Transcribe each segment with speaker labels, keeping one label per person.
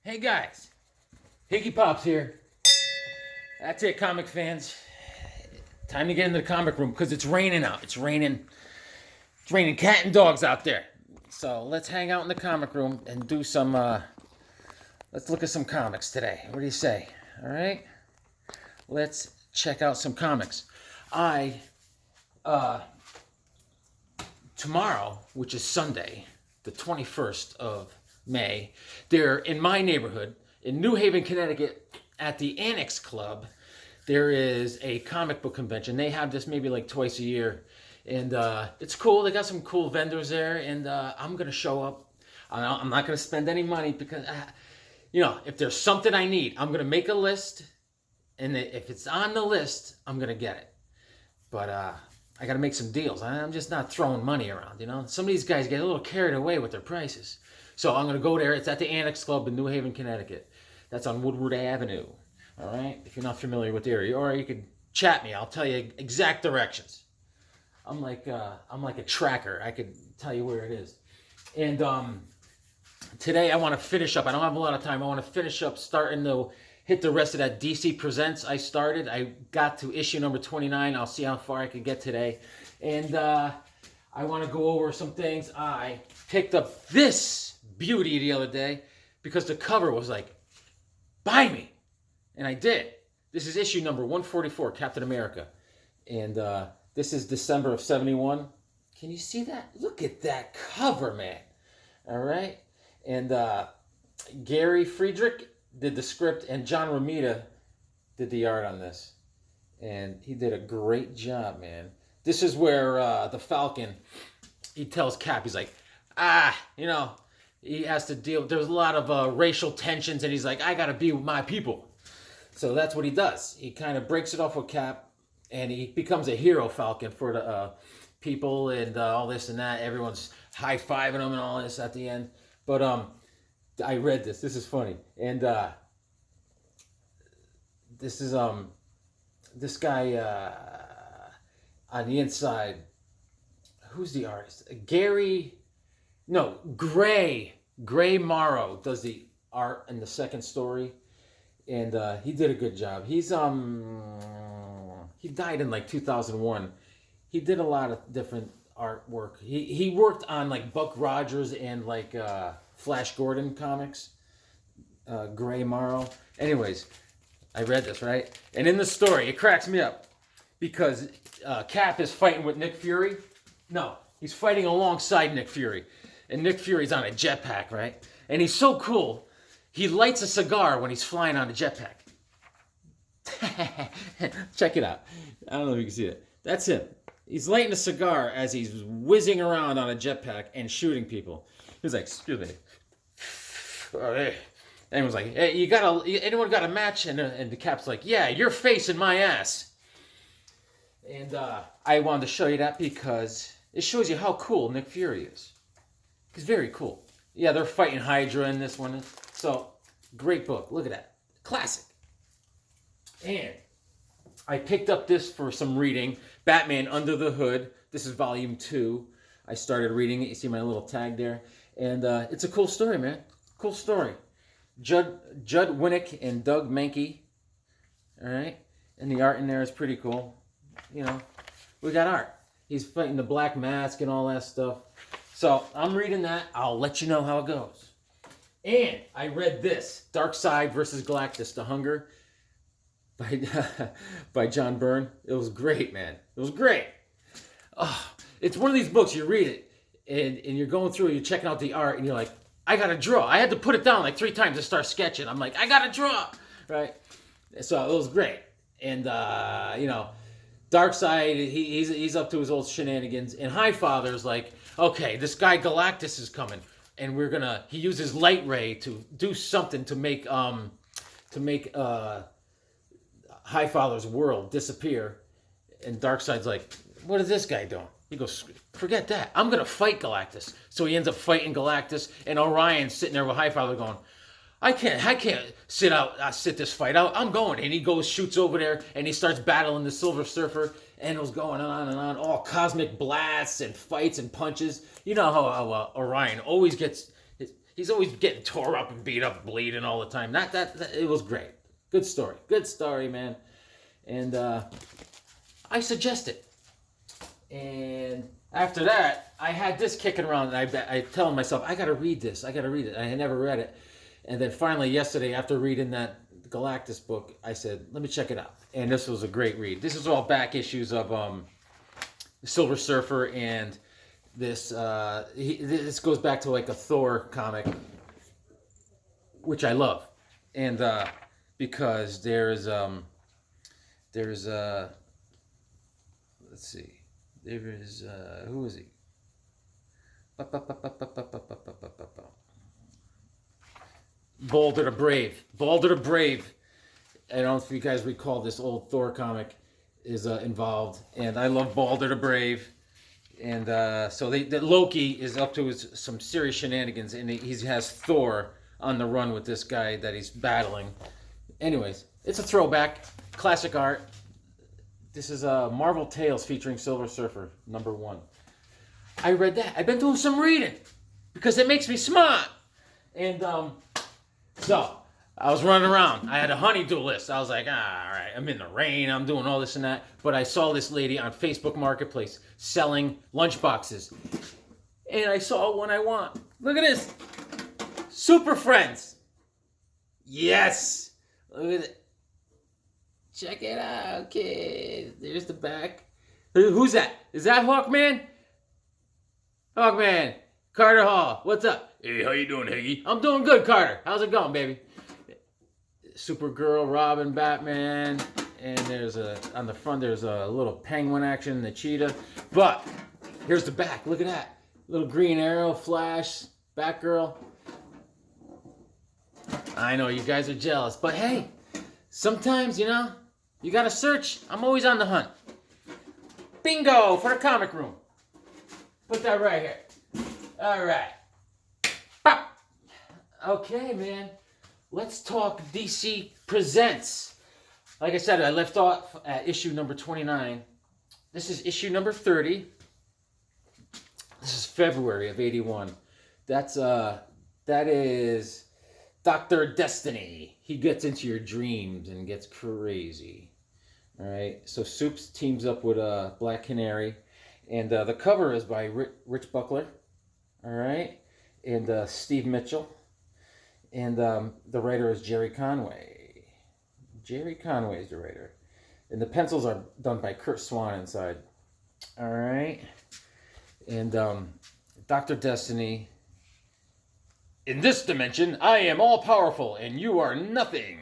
Speaker 1: Hey guys, Higgy Pops here. That's it, comic fans. Time to get into the comic room because it's raining out. It's raining cat and dogs out there. So let's hang out in the comic room and do some. Let's look at some comics today. What do you say? All right. Let's check out some comics. Tomorrow, which is Sunday, the 21st of May, they're in my neighborhood in New Haven, Connecticut, at the Annex Club. There is a comic book convention. They have this maybe like twice a year, and it's cool. They got some cool vendors there, and I'm gonna show up. I'm not gonna spend any money because, if there's something I need, I'm gonna make a list, and if it's on the list, I'm gonna get it. But I got to make some deals. I'm just not throwing money around, Some of these guys get a little carried away with their prices. So I'm going to go there. It's at the Annex Club in New Haven, Connecticut. That's on Woodward Avenue. All right? If you're not familiar with the area. Or you could chat me. I'll tell you exact directions. I'm like a tracker. I could tell you where it is. And today I want to finish up. I don't have a lot of time. I want to finish up starting to hit the rest of that DC Presents I started. I got to issue number 29. I'll see how far I can get today. And I want to go over some things. I picked up this beauty the other day because the cover was like, buy me. And I did. This is issue number 144, Captain America. And this is December of 71. Can you see that? Look at that cover, man. All right. And Gary Friedrich did the script, and John Romita did the art on this. And he did a great job, man. This is where the Falcon, he tells Cap, he's like, he has to deal, there's a lot of racial tensions, and he's like, I gotta be with my people. So that's what he does. He kind of breaks it off with Cap, and he becomes a hero Falcon for the people and all this and that. Everyone's high-fiving him and all this at the end. But I read this. This is funny. And this is this guy on the inside. Who's the artist? Gray Morrow does the art in the second story, and he did a good job. He died in like 2001. He did a lot of different artwork. He worked on like Buck Rogers and like Flash Gordon comics, Gray Morrow. Anyways, I read this, right? And in the story, it cracks me up because Cap is fighting with Nick Fury. No, he's fighting alongside Nick Fury. And Nick Fury's on a jetpack, right? And he's so cool, he lights a cigar when he's flying on a jetpack. Check it out. I don't know if you can see it. That's him. He's lighting a cigar as he's whizzing around on a jetpack and shooting people. He's like, excuse me. Everyone's like, hey, anyone got a match? And the Cap's like, yeah, your face and my ass. And I wanted to show you that because it shows you how cool Nick Fury is. He's very cool. Yeah, they're fighting Hydra in this one. So, great book. Look at that. Classic. And I picked up this for some reading. Batman Under the Hood. This is volume 2. I started reading it. You see my little tag there. And it's a cool story, man. Cool story. Judd Winnick and Doug Mankey. All right? And the art in there is pretty cool. We got art. He's fighting the Black Mask and all that stuff. So I'm reading that. I'll let you know how it goes. And I read this. Darkseid versus Galactus, The Hunger. By John Byrne. It was great, man. It was great. Oh, it's one of these books, you read it, and you're going through it, you're checking out the art, and you're like, I gotta draw. I had to put it down like 3 times to start sketching. I'm like, I gotta draw, right? So it was great. And, Darkseid, he's up to his old shenanigans, and Highfather's like, okay, this guy Galactus is coming, and he uses light ray to do something to make Highfather's world disappear. And Darkseid's like, what is this guy doing? He goes, forget that. I'm going to fight Galactus. So he ends up fighting Galactus, and Orion's sitting there with Highfather going, I can't sit this fight out. I'm going. And he goes, shoots over there, and he starts battling the Silver Surfer, and it was going on and on. All cosmic blasts and fights and punches. You know how Orion always gets He's always getting tore up and beat up, bleeding all the time. It was great. Good story, man. And I suggest it. And after that, I had this kicking around, and I telling myself, I gotta read this. I had never read it. And then finally yesterday, after reading that Galactus book, I said, let me check it out. And this was a great read. This is all back issues of Silver Surfer, and this goes back to like a Thor comic, which I love. And because there's let's see. There is, who is he? Balder the Brave. Balder the Brave. I don't know if you guys recall this old Thor comic is involved. And I love Balder the Brave. And so Loki is up to some serious shenanigans. And he has Thor on the run with this guy that he's battling. Anyways, it's a throwback. Classic art. This is Marvel Tales featuring Silver Surfer, #1. I read that. I've been doing some reading because it makes me smart. And so I was running around. I had a honey-do list. I was like, all right, I'm in the rain. I'm doing all this and that. But I saw this lady on Facebook Marketplace selling lunchboxes. And I saw one I want. Look at this. Super Friends. Yes. Look at it. Check it out, kid. There's the back. Who's that? Is that Hawkman? Hawkman. Carter Hall. What's up? Hey, how you doing, Higgy? I'm doing good, Carter. How's it going, baby? Supergirl, Robin, Batman. And on the front, there's a little penguin action, the cheetah. But here's the back. Look at that. Little Green Arrow, Flash, Batgirl. I know you guys are jealous, but hey, sometimes, you gotta search. I'm always on the hunt. Bingo for the comic room. Put that right here. All right. Pop. Okay, man. Let's talk DC Presents. Like I said, I left off at issue number 29. This is issue number 30. This is February of 81. That is Dr. Destiny. He gets into your dreams and gets crazy. All right. So Soups teams up with Black Canary. And the cover is by Rich Buckler. All right. And Steve Mitchell. And the writer is Jerry Conway. Jerry Conway is the writer. And the pencils are done by Kurt Swan inside. All right. And Dr. Destiny. In this dimension, I am all-powerful, and you are nothing.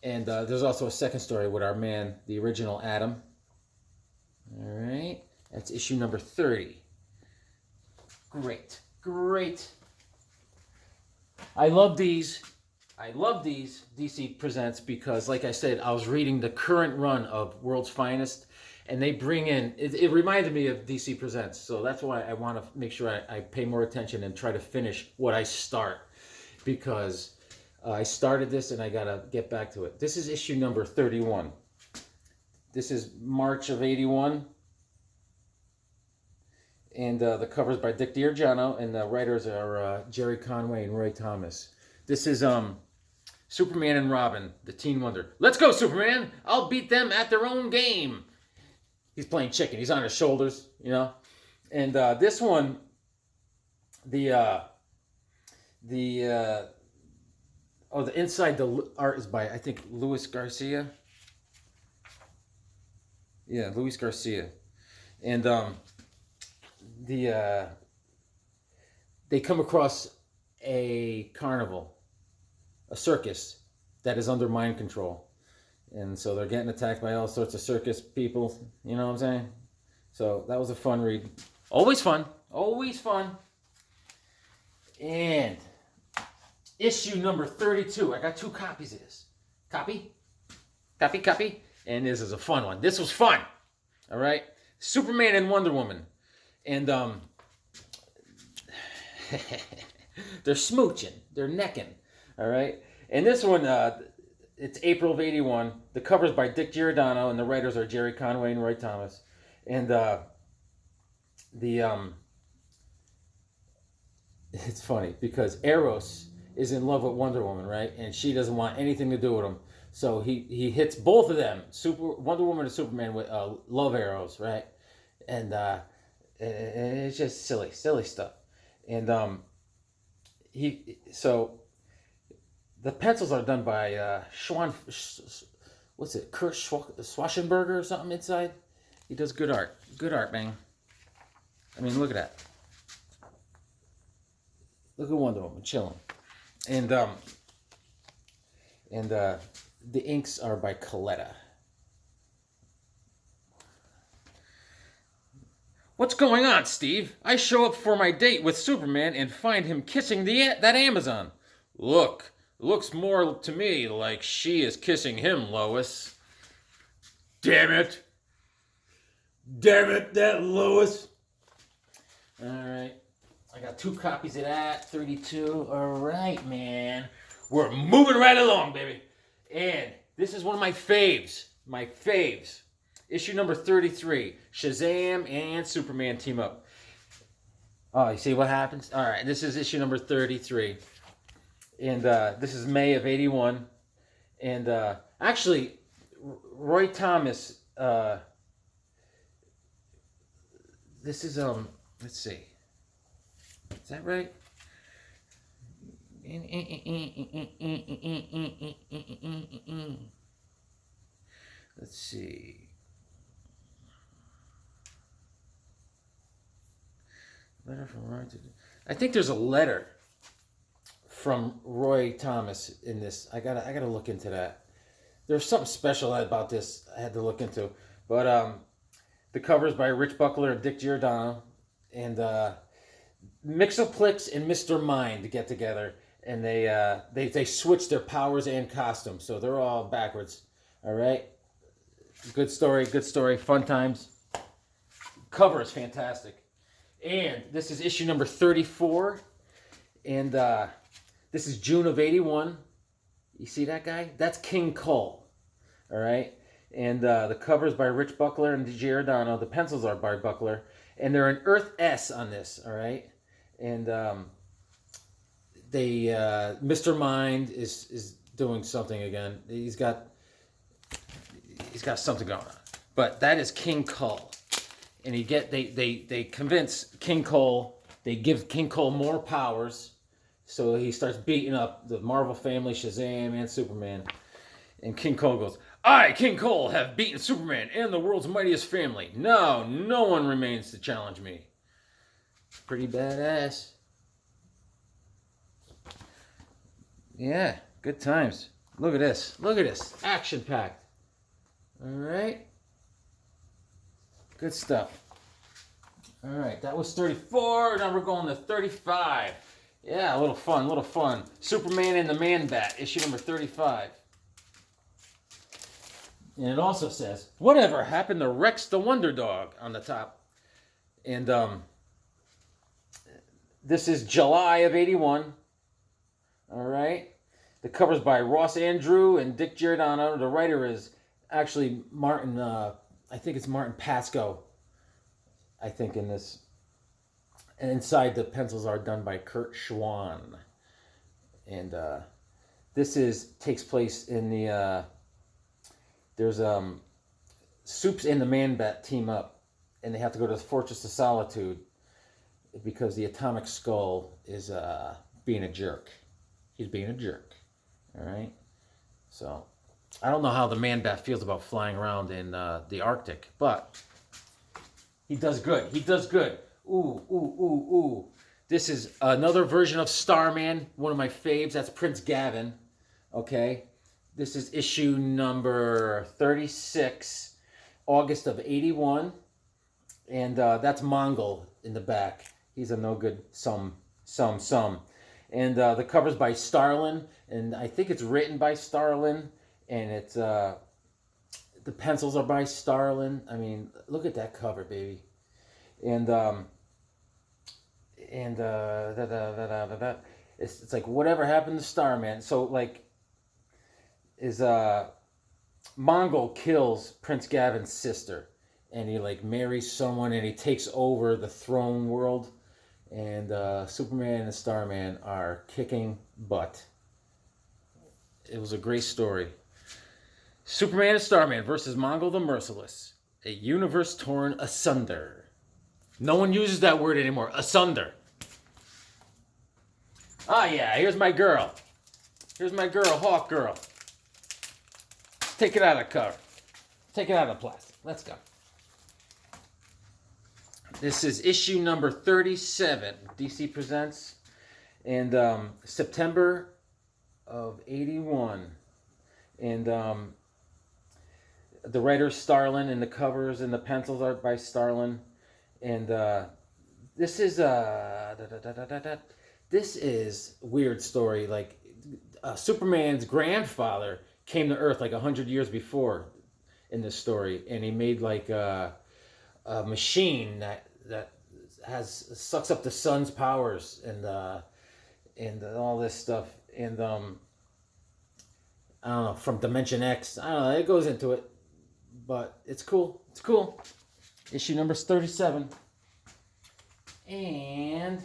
Speaker 1: And there's also a second story with our man, the original Adam. All right. That's issue number 30. Great. I love these DC Presents because, like I said, I was reading the current run of World's Finest, and they bring in, it reminded me of DC Presents, so that's why I want to make sure I pay more attention and try to finish what I start, because I started this and I got to get back to it. This is issue number 31. This is March of 81. And the cover's by Dick D'Argiano, and the writers are Jerry Conway and Roy Thomas. This is Superman and Robin, the Teen Wonder. Let's go, Superman! I'll beat them at their own game. He's playing chicken. He's on his shoulders, And this one, the inside the art is by, I think, Luis Garcia. Yeah, Luis Garcia. And they come across a carnival, a circus that is under mind control. And so they're getting attacked by all sorts of circus people, you know what I'm saying? So that was a fun read. Always fun. And issue number 32. I got 2 copies of this. Copy. And this is a fun one. This was fun. All right? Superman and Wonder Woman. And they're smooching. They're necking. All right? And this one, it's April of 81. The cover's by Dick Giordano, and the writers are Jerry Conway and Roy Thomas. And it's funny because Eros is in love with Wonder Woman, right? And she doesn't want anything to do with him. So he hits both of them, Wonder Woman and Superman, with love arrows, right? And it's just silly stuff. And so the pencils are done by what's it, Kurt Schwaschenberger or something inside. He does good art, man. I mean, look at that. Look at Wonder Woman chilling, and the inks are by Coletta. What's going on, Steve? I show up for my date with Superman and find him kissing that Amazon. Looks more to me like she is kissing him, Lois. Damn it, that Lois. All right. I got 2 copies of that, 32. All right, man. We're moving right along, baby. And this is one of my faves. Issue number 33. Shazam and Superman team up. Oh, you see what happens? All right, this is issue number 33. And this is May of 81. And actually, Roy Thomas, this is, let's see. Is that right? Let's see. Letter from Roy. I think there's a letter from Roy Thomas in this. I gotta look into that. There's something special about this I had to look into. But the cover's by Rich Buckler and Dick Giordano, and Mixoplex and Mr. Mind get together, and they switch their powers and costumes, so they're all backwards. All right, good story, fun times. Cover is fantastic, and this is issue number 34, and this is June of 81. You see that guy? That's King Cole. All right, and the cover is by Rich Buckler and Giordano. The pencils are by Buckler, and they're an Earth S on this. All right. And Mr. Mind is doing something again. He's got something going on. But that is King Cole, and they convince King Cole. They give King Cole more powers, so he starts beating up the Marvel family, Shazam and Superman. And King Cole goes, "I, King Cole, have beaten Superman and the world's mightiest family. Now no one remains to challenge me." Pretty badass. Yeah, good times. Look at this. Action packed. All right. Good stuff. All right, that was 34. Now we're going to 35. Yeah, a little fun. Superman and the Man-Bat, issue number 35. And it also says, "Whatever happened to Rex the Wonder Dog?" on the top. And this is July of 81. All right. The cover's by Ross Andrew and Dick Giordano. The writer is actually Martin, I think it's Martin Pasco, I think, in this. And inside, the pencils are done by Kurt Schwan. And this takes place in the, there's Soups and the Man-Bat team up, and they have to go to the Fortress of Solitude because the Atomic Skull is being a jerk. He's being a jerk. All right? So, I don't know how the Man-Bat feels about flying around in the Arctic, but he does good. Ooh. This is another version of Starman, one of my faves. That's Prince Gavin. Okay? This is issue number 36, August of 81. And that's Mongol in the back. He's a no good some. And the cover's by Starlin, and I think it's written by Starlin, and it's the pencils are by Starlin. I mean, look at that cover, baby. And it's like, whatever happened to Starman? So like, is Mongol kills Prince Gavin's sister, and he like marries someone, and he takes over the throne world. And Superman and Starman are kicking butt. It was a great story. Superman and Starman versus Mongol the Merciless. A universe torn asunder. No one uses that word anymore. Asunder. Ah, yeah, here's my girl. Here's my girl, Hawk Girl. Take it out of the cover. Take it out of the plastic. Let's go. This is issue number 37. DC Presents. And September of 81. And the writer's Starlin, and the covers and the pencils are by Starlin. And this is this is a weird story. Like Superman's grandfather came to Earth like 100 years before in this story, and he made like a machine that sucks up the sun's powers and all this stuff. And I don't know, from Dimension X. I don't know. It goes into it, but it's cool. It's cool. Issue number 37. And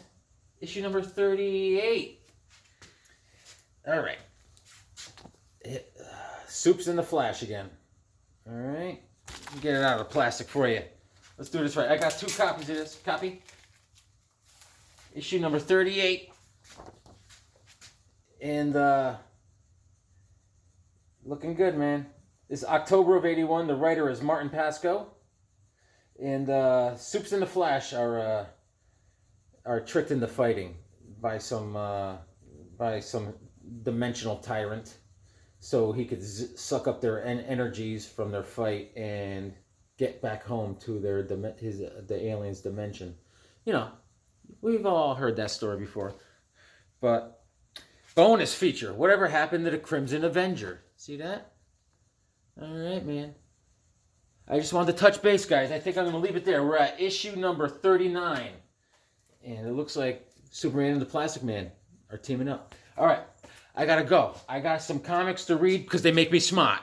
Speaker 1: issue number 38. All right. Soup's in the Flash again. All right. Get it out of the plastic for you. Let's do this right. I got 2 copies of this. Copy. Issue number 38. And looking good, man. This is October of 81. The writer is Martin Pasco. And Soups in the Flash are tricked into fighting by some dimensional tyrant, so he could suck up their energies from their fight and get back home to the aliens' dimension. You know, we've all heard that story before. But bonus feature: whatever happened to the Crimson Avenger? See that? All right, man. I just wanted to touch base, guys. I think I'm going to leave it there. We're at issue number 39. And it looks like Superman and the Plastic Man are teaming up. All right. I got to go. I got some comics to read because they make me smart.